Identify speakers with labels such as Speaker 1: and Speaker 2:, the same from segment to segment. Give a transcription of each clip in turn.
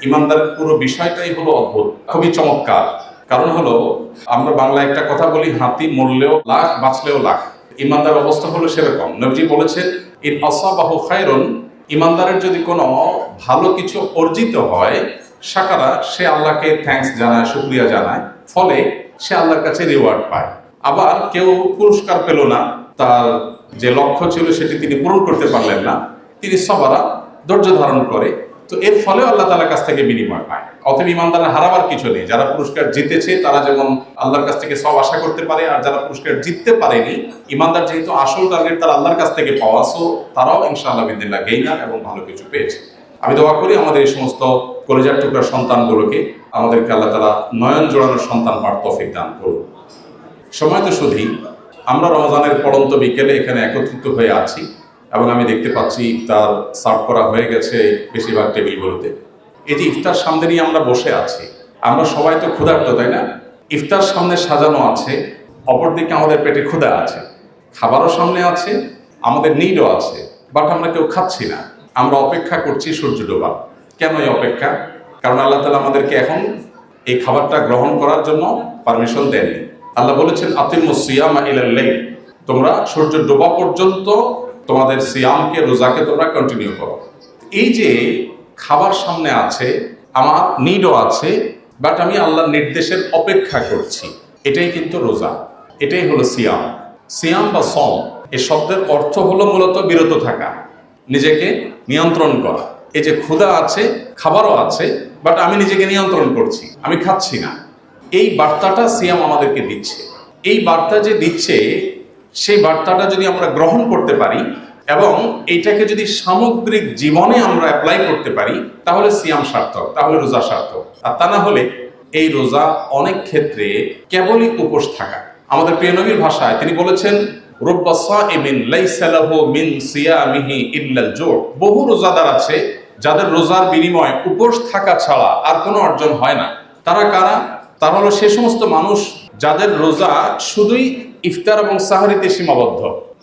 Speaker 1: ইমানদারের পুরো বিষয়টাই হলো অদ্ভুত, খুবই চমৎকার। কারণ হলো, আমরা বাংলায় একটা কথা বলি, হাতি মরলেও লাখ বাঁচলেও লাখ। ইমানদার অবস্থা হলো সেরকম। নবীজি বলেছেন, ইন আসাবাহু খায়রুন, ইমানদারের যদি কোনো ভালো কিছু অর্জিত হয়, শাকারা, সে আল্লাহকে থ্যাঙ্কস জানায়, শুকরিয়া জানায়, ফলে সে আল্লাহর কাছে রিওয়ার্ড পায়। আবার কেউ পুরস্কার পেল না, তার যে লক্ষ্য ছিল সেটি তিনি পূরণ করতে পারলেন না, তিনি সবারা, ধৈর্য ধারণ করে, তো এর ফলে আল্লাহ তাআলার কাছ থেকে বিনিময় পায়। অতএব ইমানদারের হারাবার কিছু নেই। যারা পুরস্কার জিতেছে তারা যেমন আল্লাহর কাছ থেকে সব আশা করতে পারে, আর যারা পুরস্কার জিততে পারেনি, ইমানদার যেহেতু আসল টার্গেট তার আল্লাহর কাছ থেকে পাওয়া, সো তারাও ইনশাআল্লাহ বিদিল্লাহ গেইনার এবং ভালো কিছু পেয়েছে। আমি দোয়া করি আমাদের এই সমস্ত কলিজার টুকরার সন্তানগুলোকে আমাদেরকে আল্লাহ তাআলা নয়ন জোড়ানোর সন্তান পাওয়ার তৌফিক দান করুন। সময় তো শুধুই, আমরা রমজানের পড়ন্ত বিকেলে এখানে একত্রিত হয়ে আছি এবং আমি দেখতে পাচ্ছি ইফতার সার্ভ করা হয়ে গেছে বেশিরভাগ টেবিলগুলোতে। এই যে ইফতার সামনে নিয়ে আমরা বসে আছি, আমরা সবাই তো ক্ষুধার্ত, তাই না? ইফতার সামনে সাজানো আছে, অপরদিকে আমাদের পেটে ক্ষুধা আছে, খাবারও সামনে আছে, আমাদের নিডও আছে, বাট আমরা কেউ খাচ্ছি না। আমরা অপেক্ষা করছি সূর্য ডোবা। কেন এই অপেক্ষা? কারণ আল্লাহ তাআলা আমাদেরকে এখন এই খাবারটা গ্রহণ করার জন্য পারমিশন দেননি। আল্লাহ বলেছেন, আতিমুস সিয়ামা ইলাল লাইল, তোমরা সূর্য ডোবা পর্যন্ত তোমাদের সিয়ামকে, রোজাকে তোমরা কন্টিনিউ করো। এই যে খাবার সামনে আছে, আমার নিডও আছে, বাট আমি আল্লাহর নির্দেশের অপেক্ষা করছি, এটাই কিন্তু রোজা, এটাই হলো সিয়াম। সিয়াম বা সম, এই শব্দের অর্থ হলো মূলত বিরত থাকা, নিজেকে নিয়ন্ত্রণ করা। এই যে ক্ষুধা আছে, খাবারও আছে, বাট আমি নিজেকে নিয়ন্ত্রণ করছি, আমি খাচ্ছি না। এই বার্তাটা সিয়াম আমাদেরকে দিচ্ছে। এই বার্তা যে দিচ্ছে, সেই বার্তাটা যদি আমরা গ্রহণ করতে পারি এবং এইটাকে যদি সামগ্রিক জীবনে আমরা অ্যাপ্লাই করতে পারি, তাহলে সিয়াম সার্থক, তাহলে রোজা সার্থক। আর তা না হলে এই রোজা অনেক ক্ষেত্রে কেবলই উপোস থাকা। আমাদের প্রিয় নবীর ভাষায় তিনি বলেছেন, রুব্বা সাইমিন লাইসা লাহু মিন সিয়ামিহি ইল্লাল জু', বহু রোজাদার আছে যাদের রোজার বিনিময়ে উপোস থাকা ছাড়া আর কোনো অর্জন হয় না। তারা কারা? তারা হলো সে সমস্ত মানুষ যাদের রোজা শুধুই ইফতার এবং সাহরিতে সীমাবদ্ধ,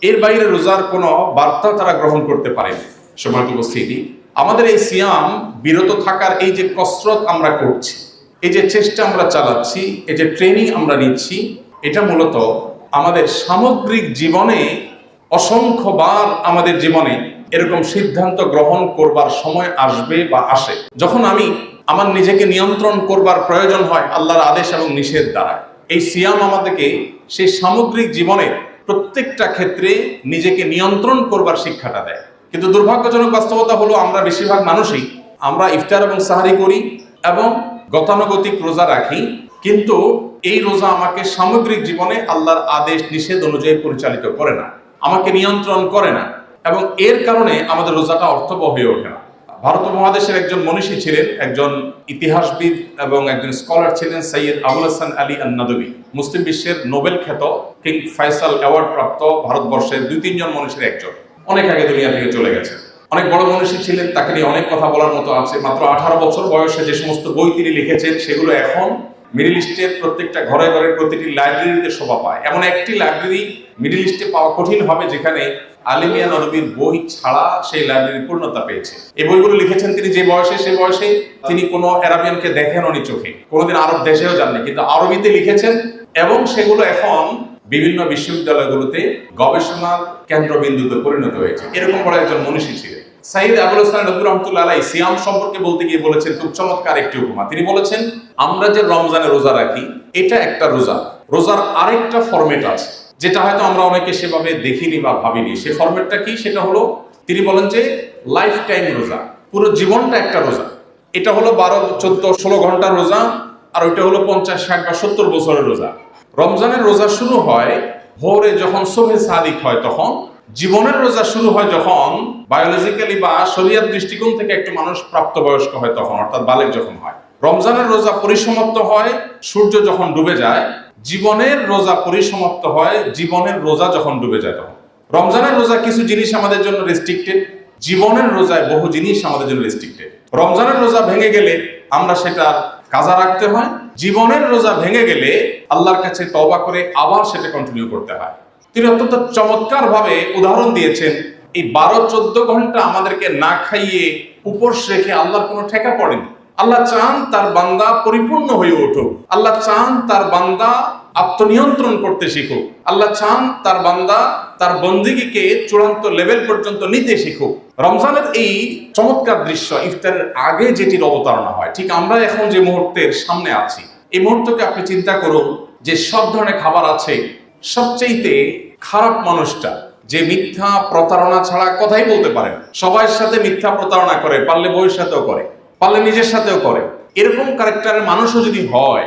Speaker 1: এর বাইরে রোজার কোনো বার্তা তারা গ্রহণ করতে পারে না। সম্মানিত উপস্থিতি, আমাদের এই সিয়াম বিরত থাকার এই যে কসরত আমরা করছি, এই যে চেষ্টা আমরা চালাচ্ছি, এই যে ট্রেনিং আমরা নিচ্ছি, এটা মূলত আমাদের সামগ্রিক জীবনে অসংখ্যবার আমাদের জীবনে এরকম সিদ্ধান্ত গ্রহণ করবার সময় আসবে বা আসে, যখন আমি আমার নিজেকে নিয়ন্ত্রণ করবার প্রয়োজন হয় আল্লাহর আদেশ এবং নিষেধ দ্বারা। এই সিয়াম আমাদেরকে সেই সামগ্রিক জীবনের প্রত্যেকটা ক্ষেত্রে নিজেকে নিয়ন্ত্রণ করবার শিক্ষাটা দেয়। কিন্তু দুর্ভাগ্যজনক বাস্তবতা হলো, আমরা বেশিরভাগ মানুষই আমরা ইফতার এবং সাহরি করি এবং গতানুগতিক রোজা রাখি, কিন্তু এই রোজা আমাকে সামগ্রিক জীবনে আল্লাহর আদেশ নিষেধ অনুযায়ী পরিচালিত করে না, আমাকে নিয়ন্ত্রণ করে না, এবং এর কারণে আমাদের রোজাটা অর্থবহ হয়ে ওঠে না। ভারত মহাদেশের একজন মনীষী ছিলেন, একজন ইতিহাসবিদ এবং একজন স্কলার ছিলেন, সৈয়দ আবুল হাসান আলী আন-নাদভী। মুসলিম বিশ্বের নোবেল খ্যাত কিং ফয়সাল অ্যাওয়ার্ড প্রাপ্ত ভারতবর্ষের 2-3 জন মনীষীর একজন। অনেক আগে দুনিয়া থেকে চলে গেছেন, অনেক বড় মনীষী ছিলেন, তাকে নিয়ে অনেক কথা বলার মতো আছে। মাত্র 18 বছর বয়সে যে সমস্ত বই তিনি লিখেছেন, সেগুলো এখন মিডল ইস্টের প্রত্যেকটা ঘরে ঘরে, প্রতিটি লাইব্রেরিতে শোভা পায়। এমন একটি লাইব্রেরি মিডল ইস্টে পাওয়া কঠিন হবে যেখানে আলিমিয়া নদবীর বই ছাড়া সেই লাইব্রেরি পূর্ণতা পেয়েছে। এই বইগুলো লিখেছেন তিনি যে বয়সে, সে বয়সে তিনি কোনো আরাবিয়ানকে দেখেননি চোখে, কোনোদিন আরব দেশেও যাননি, কিন্তু আরবিতে লিখেছেন এবং সেগুলো এখন বিভিন্ন বিশ্ববিদ্যালয়গুলোতে গবেষণার কেন্দ্রবিন্দুতে পরিণত হয়েছে। এরকম বড় একজন মনীষী ছিলেন সাইয়্যিদ আবুল হাসান নদভী রাহমাতুল্লাহ আলাইহি। সিয়াম সম্পর্কে বলতে গিয়ে বলেছেন খুব চমৎকার একটি উপমা। তিনি বলেছেন, আমরা যে রমজানে রোজা রাখি, এটা একটা রোজা, রোজার আরেকটা ফরম্যাট আছে যেটা হয়তো আমরা অনেকে সেভাবে দেখিনি বা ভাবিনি। সে ফরম্যাটটা কি? সেটা হলো, তিনি বলেন যে লাইফ টাইম রোজা, পুরো জীবনটা একটা রোজা। এটা হলো 12, 14, 16 ঘন্টার রোজা, আর ওইটা হলো 50, 60 বা 70 বছরের রোজা। রমজানের রোজা শুরু হয় ভোরে, যখন শোভে সাদিক হয় তখন। জীবনের রোজা শুরু হয় যখন বায়োলজিক্যালি বা শরীয়ত দৃষ্টিকোণ থেকে একটু মানুষ প্রাপ্তবয়স্ক হয় তখন, অর্থাৎ বালেগ যখন হয়। রমজানের রোজা পরিসমাপ্ত হয় সূর্য যখন ডুবে যায়। জীবনের রোজা পরিসমাপ্ত হয় জীবনের রোজা যখন ডুবে যায় তখন। রমজানের রোজা কিছু জিনিস আমাদের জন্য রেস্ট্রিক্টেড, জীবনের রোজায় বহু জিনিস আমাদের জন্য রেস্ট্রিক্টেড। রমজানের রোজা ভেঙে গেলে আমরা সেটা কাজা রাখতে হয়, জীবনের রোজা ভেঙে গেলে আল্লাহর কাছে তওবা করে আবার সেটা কন্টিনিউ করতে হয়। তিনি অত্যন্ত চমৎকার ভাবে উদাহরণ দিয়েছেন, এই 12-14 ঘন্টা আমাদেরকে না খাইয়ে উপোস রেখে আল্লাহর কোনো ঠেকা পড়েনি। আল্লাহ চান তার বান্দা পরিপূর্ণ হয়ে উঠুক, আল্লাহ চান তার বান্দা আত্মনিয়ন্ত্রণ করতে শিখুক, আল্লাহ চান তার বান্দা তার বন্দিগিকে চূড়ান্ত লেভেল পর্যন্ত নিতে শিখুক। রমজানের এই চমৎকার দৃশ্য ইফতারের আগে যেটির অবতারণা হয়, ঠিক আমরা এখন যে মুহূর্তের সামনে আছি এই মুহূর্তকে আপনি চিন্তা করুন যে সব ধরনের খাবার আছে, সবচেয়ে খারাপ মানুষটা যে মিথ্যা প্রতারণা ছাড়া কথাই বলতে পারে না, সবার সাথে মিথ্যা প্রতারণা করে, পারলে বউয়ের সাথেও করে, পারলে নিজের সাথেও করে, এরকম ক্যারেক্টারের মানুষও যদি হয়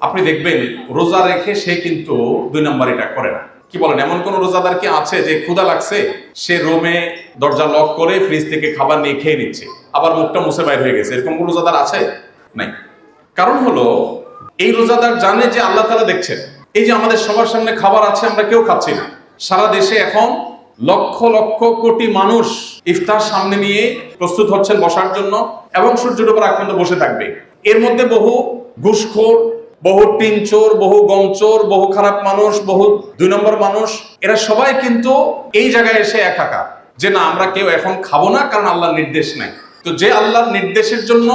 Speaker 1: আপনি দেখবেন রোজা রেখে সে কিন্তু 2 নম্বর এটা করে না। কি বলেন, এমন কোন রোজাদার কি আছে যে ক্ষুধা লাগছে সে রুমে দরজা লক করে ফ্রিজ থেকে খাবার নিয়ে খেয়ে নিচ্ছে, আবার মুখটা মুছে বাইর হয়ে গেছে? এরকম কোন রোজাদার আছে? নাই। কারণ হলো এই রোজাদার জানে যে আল্লাহ তাআলা দেখছেন। এই যে আমাদের সবার সামনে খাবার আছে, আমরা কেউ খাচ্ছি না। সারা দেশে এখন লক্ষ লক্ষ কোটি মানুষ ইফতার সামনে নিয়ে প্রস্তুত হচ্ছেন বসার জন্য এবং সূর্য ডোবার আগ পর্যন্ত বসে থাকবে। এর মধ্যে বহু ঘুষখোর, বহু টিনচোর, বহু গমচোর, বহু খারাপ মানুষ, বহু 2 নম্বর মানুষ, এরা সবাই কিন্তু এই জায়গায় এসে একাকার যে না আমরা কেউ এখন খাবো না, কারণ আল্লাহর নির্দেশ নাই। তো যে আল্লাহর নির্দেশের জন্য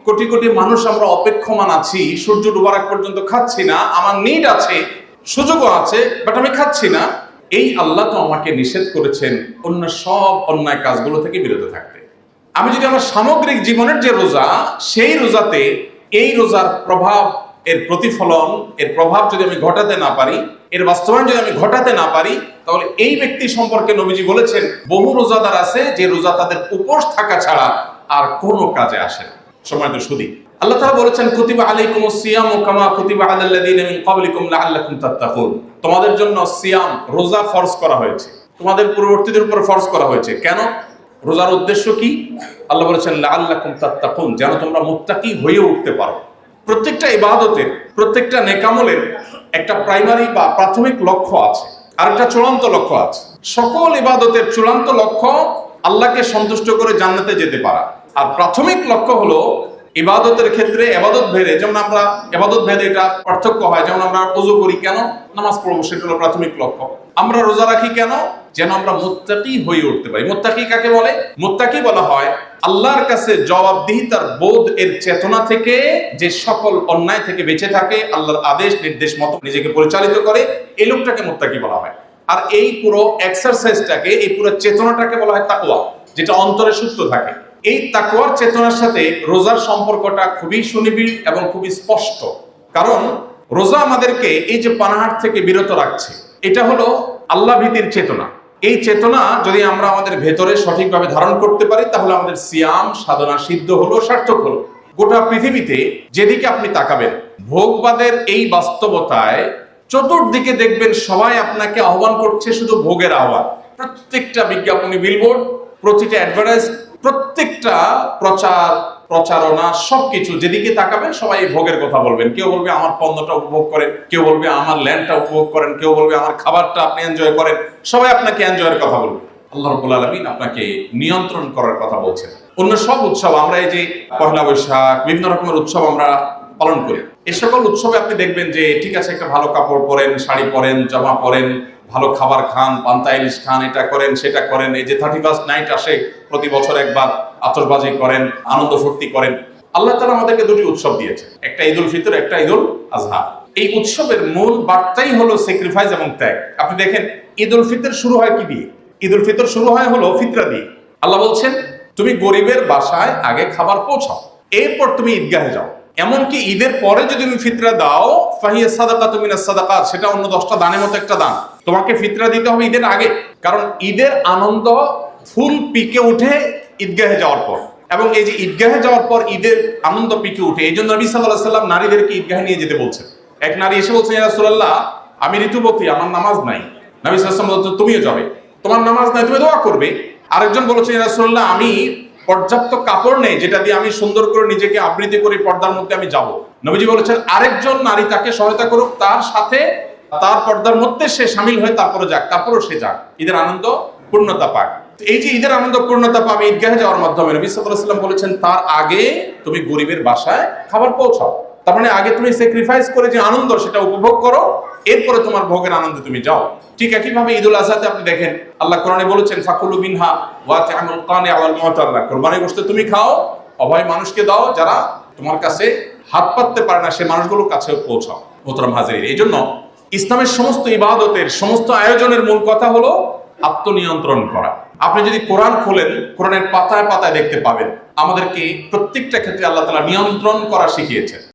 Speaker 1: কোটি কোটি মানুষ আমরা অপেক্ষমান আছি, সূর্য ডোবার আগ পর্যন্ত খাচ্ছি না, আমার নিড আছে, সুযোগও আছে, বাট আমি খাচ্ছি না, এই আল্লাহ তো আমাকে নিষেধ করেছেন অন্য সব অন্যায় কাজগুলো থেকে বিরত থাকতে। আমি যদি আমার সামগ্রিক জীবনের যে রোজা, সেই রোজাতে এই রোজার প্রভাব, এর প্রতিফলন, এর প্রভাব যদি আমি ঘটাতে না পারি, এর বাস্তবায়ন যদি আমি ঘটাতে না পারি, তাহলে এই ব্যক্তি সম্পর্কে নবীজি বলেছেন বহু রোজাদার আছে যে রোজা তাদের উপোস থাকা ছাড়া আর কোনো কাজে আসে না। সম্মানিত সুধী, আল্লাহ তাআলা বলেছেন কুতিবা আলাইকুমুস সিয়ামু কামা কুতিবা আলাল লাযিনা মিন ক্বাবলিকুম লাআল্লাকুম তাত্তাকুন। তোমাদের জন্য সিয়াম, রোজা ফরজ করা হয়েছে, তোমাদের পূর্ববর্তীদের উপর ফরজ করা হয়েছে। কেন? রোজার উদ্দেশ্য কি? আল্লাহ বলেছেন লাআল্লাকুম তাত্তাকুন, যেন তোমরা মুত্তাকি হয়ে উঠতে পারো। প্রত্যেকটা ইবাদতের, প্রত্যেকটা নেকামলের একটা প্রাইমারি বা প্রাথমিক লক্ষ্য আছে, আর একটা চূড়ান্ত লক্ষ্য আছে। সকল ইবাদতের চূড়ান্ত লক্ষ্য আল্লাহকে সন্তুষ্ট করে জান্নাতে যেতে পারা, আর প্রাথমিক লক্ষ্য হলো ইবাদতের ক্ষেত্রে ইবাদত ভেদে, যেমন আমরা ইবাদত ভেদে এটা পার্থক্য হয়, যেমন আমরা ওযু করি কেন, নামাজ পড়বো, সেটা হলো প্রাথমিক লক্ষ্য। আমরা রোজা রাখি কেন, যেন আমরা মুত্তাকি হয়ে উঠতে পারি। মুত্তাকি কাকে বলে? মুত্তাকি বলা হয় আল্লাহর কাছে জবাবদিহিতার বোধ এর চেতনা থেকে যে সকল অন্যায় থেকে বেঁচে থাকে, আল্লাহর আদেশ নির্দেশ মতো নিজেকে পরিচালিত করে, এই লোকটাকে মুত্তাকি বলা হয়। আর এই পুরো এক্সারসাইজটাকে, এই পুরো চেতনাটাকে বলা হয় তাকওয়া, যেটা অন্তরে সুপ্ত থাকে। এই তাকওয়ার চেতনার সাথে রোজার সম্পর্কটা খুবই সুনিবিড় এবং খুবই স্পষ্ট। কারণ রোজা আমাদেরকে এই যে পানাহার থেকে বিরত রাখছে, এটা হলো আল্লাহ ভীতির চেতনা। এই চেতনা যদি আমরা আমাদের ভেতরে সঠিকভাবে ধারণ করতে পারি, তাহলে আমাদের সিয়াম সাধনা সিদ্ধ হলো, সার্থক হলো। গোটা পৃথিবীতে যেদিকে আপনি তাকাবেন, ভোগবাদের এই বাস্তবতায় চতুর্দিকে দেখবেন সবাই আপনাকে আহ্বান করছে শুধু ভোগের আহ্বান। প্রত্যেকটা বিজ্ঞাপনী, বিলবোর্ড, প্রতিটা অ্যাডভার্টাইজ, প্রত্যেকটা প্রচারণা, সবকিছু যেদিকে তাকাবেন সবাই ভোগের কথা বলবেন। কেউ বলবে আমার পণ্যটা উপভোগ করেন, কেউ বলবে আমার ল্যান্ডটা উপভোগ করেন, কেউ বলবে আমার খাবারটা আপনি এনজয় করেন। সবাই আপনাকে এনজয়ের কথা বলবে। আল্লাহ রাব্বুল আলামিন আপনাকে নিয়ন্ত্রণ করার কথা বলছেন। অন্য সব উৎসব, আমরা এই যে পহেলা বৈশাখ, বিভিন্ন রকমের উৎসব আমরা পালন করি, এই সকল উৎসবে আপনি দেখবেন যে ঠিক আছে, একটা ভালো কাপড় পরেন, শাড়ি পরেন, জামা পরেন, ভালো খাবার খান, পান্তা ইলিশ খান, এটা করেন সেটা করেন। এই যে 31st নাইট আসে প্রতি বছর একবার, আতশবাজি করেন, আনন্দ ফুর্তি করেন। আল্লাহ তাআলা আমাদেরকে 2টি উৎসব দিয়েছে, একটা ঈদুল ফিতর, একটা ঈদুল আজহা। এই উৎসবের মূল বার্তাই হলো স্যাক্রিফাইস এবং ত্যাগ। আপনি দেখেন ঈদুল ফিতর শুরু হয় কি দিয়ে? ঈদুল ফিতর শুরু হয় হলো ফিতরা দিয়ে। আল্লাহ বলছেন তুমি গরিবের বাসায় আগে খাবার পৌঁছাও, এরপর তুমি ঈদগাহে যাও। এমনকি ঈদের পরে যদি তুমি ফিতরা দাও, ফাহিয়া সাদাকাতু মিনাস সাদাকাত, সেটা অন্য 10টা দানের মতো একটা দান। তোমাকে ফিতরা দিতে হবে ঈদের আগে, কারণ ঈদের আনন্দ ফুল পিকে উঠে ঈদগাহে যাওয়ার পর। এবং এই যে ঈদগাহে যাওয়ার পর ঈদের আনন্দ পিকে উঠে, এই জন্য নবী সাল্লাল্লাহু আলাইহি সাল্লাম নারীদেরকে ঈদগাহে নিয়ে যেতে বলছেন। এক নারী এসে বলছেন, ইয়া রাসূলুল্লাহ, আমি ঋতুবতী, আমার নামাজ নাই। নবী সাল্লাল্লাহু আলাইহি ওয়াসাল্লাম বলছেন, তুমিও যাবে, তোমার নামাজ নাই, তুমি দোয়া করবে। আরেকজন বলেছেন, ইয়া রাসূলুল্লাহ, আমি পর্যাপ্ত কাপড় নেই যেটা দিয়ে আমি সুন্দর করে নিজেকে আবৃত করে পর্দার মধ্যে আমি যাব। নবীজি বলেছেন আরেকজন নারী তাকে সহায়তা করুক, তার সাথে তার পর্দার মধ্যে সে শামিল হয়ে তারপরে যাক, তারপরও সে যাক, ঈদের আনন্দ পূর্ণতা পাক। এই যে ঈদের আনন্দ পূর্ণতা পাবে ঈদগাহে যাওয়ার মাধ্যমে, নবী সাল্লাল্লাহু আলাইহি ওয়াসাল্লাম বলেছেন তার আগে তুমি গরিবের বাসায় খাবার পৌঁছাও। তার মানে আগে তুমি স্যাক্রিফাইস করে যে আনন্দ সেটা উপভোগ করো, এরপরে তোমার ভোগের আনন্দে তুমি যাও। ঠিক একইভাবে ঈদুল আজহাতে আপনি দেখেন আল্লাহ কোরআনে বলেছেন ফাকুলু মিনহা ওয়া তা'আমুল কানি ওয়াল মুতাল্লা, কুরবানি গোশত তুমি খাও, অভাবী মানুষকে দাও, যারা তোমার কাছে হাত পাততে পারে না সে মানুষগুলোর কাছেও পৌঁছাও। মোহতারাম হাজির, এই জন্য ইসলামের সমস্ত ইবাদতের সমস্ত আয়োজনের মূল কথা হলো আত্মনিয়ন্ত্রণ করা। আপনি যদি কোরআন খোলেন, কোরআনের পাতায় পাতায় দেখতে পাবেন আমাদেরকে প্রত্যেকটা ক্ষেত্রে আল্লাহ তাআলা নিয়ন্ত্রণ করা শিখিয়েছেন।